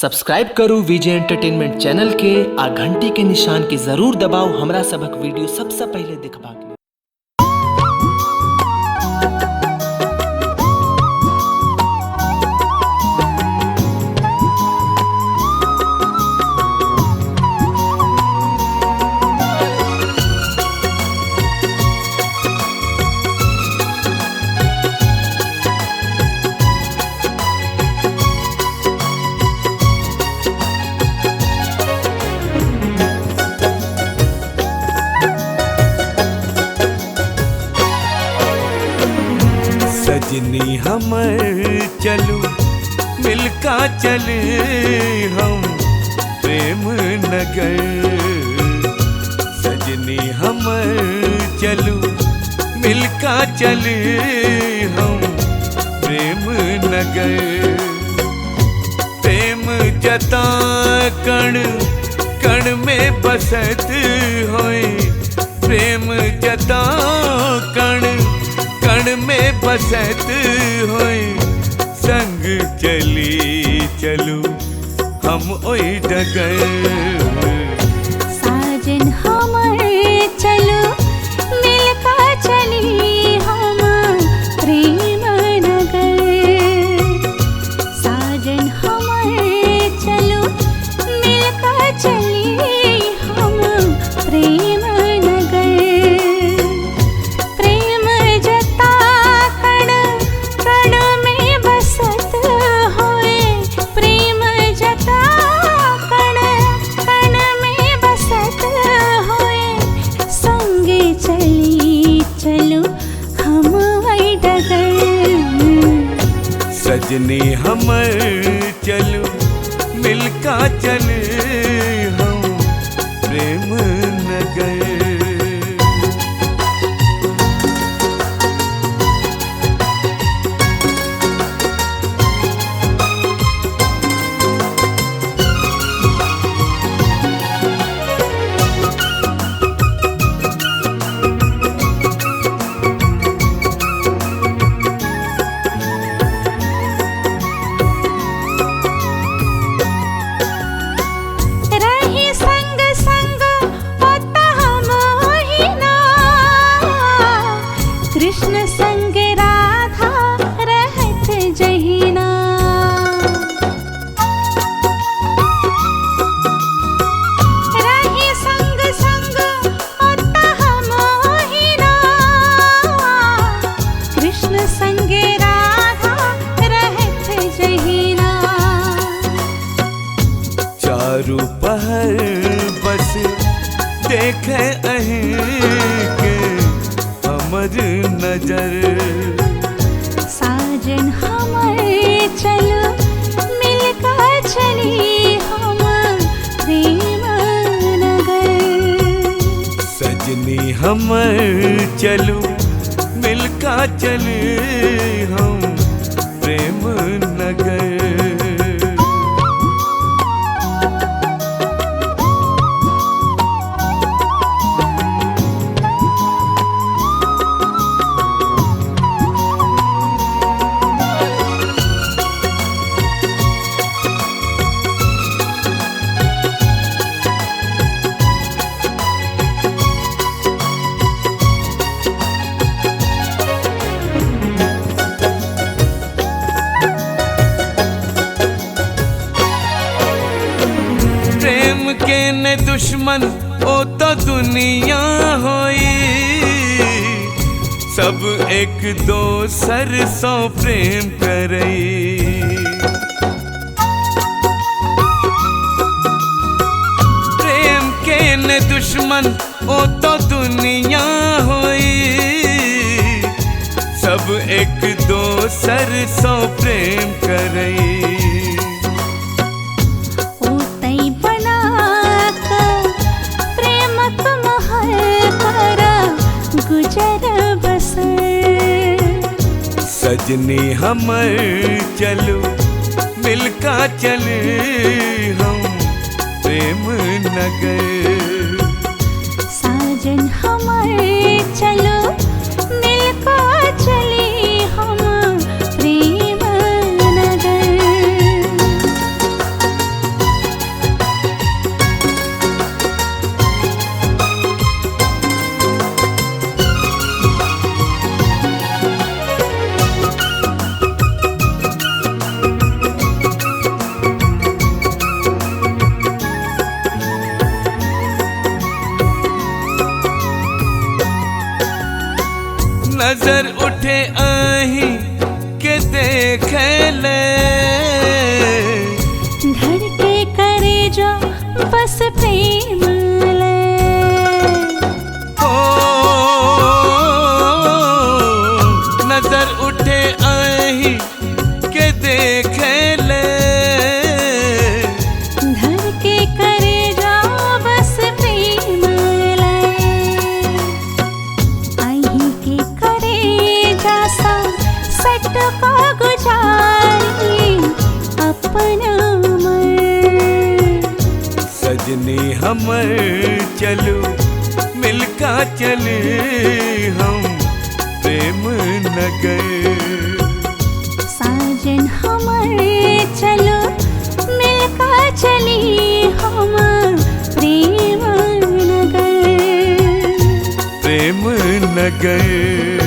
Subscribe करू विजय entertainment channel के आ घंटी के निशान के जरूर दबाओ हमरा सबक वीडियो सबसे पहले देखबा के। सजनी हमर चलू मिलका चले हम प्रेम नगर। सजनी हमर चलू मिलका चले हम प्रेम नगर। प्रेम जता कण कण में बसत होए, प्रेम जता कण कण में बसत होए। संग चली चलू हम ओई डगर। साजन हमर चलो मिलका चली हम प्रेम नगर। साजन हमर चलो मिलका चली हम प्रेम नगर। प्रेम जता कण कण में बसत होए, प्रेम जता कण कण में बसत होए। संगे चली चलो हम वही डगर। सजनी हमर चलू मिलका चले हम प्रेम नगर। रही संग संग होता हम ही ना, कृष्ण संग राधा रहत जहीना। रही संग संग होता हम ही ना, कृष्ण संग राधा रहत जहीना। चारू पहर बस देखे अहिके हमर नजर। साजन हमर चलो मिलका चली हम प्रेम नगर। सजनी हमर चलू मिलका चले हम प्रेम नगर। प्रेम के ने दुश्मन ओ तो दुनिया होई। सब एक दोसर सो प्रेम करई। प्रेम के ने दुश्मन ओ तो दुनिया होई। सब एक दोसर सो प्रेम करई। ओतई बना का प्रेमक महल करा गुजर बसर। सजनी हमर चलू मिलका चले हम प्रेम नगर। साजन हमर चलो मिलका चली हम प्रेम नगर। नजर उठे आही के देखे ले, धड़के करे जो बस प्रेम ले। ओ नजर उठे आही के देखे ले, धड़के करे जो बस प्रेम ले। आही के करे जासा सट को गुजारी अपना मन। सजनी हमर चलू मिलका चले हम प्रेम नगर। साजन हमर चलो मिलका चली हम प्रेम नगर। प्रेम नगर।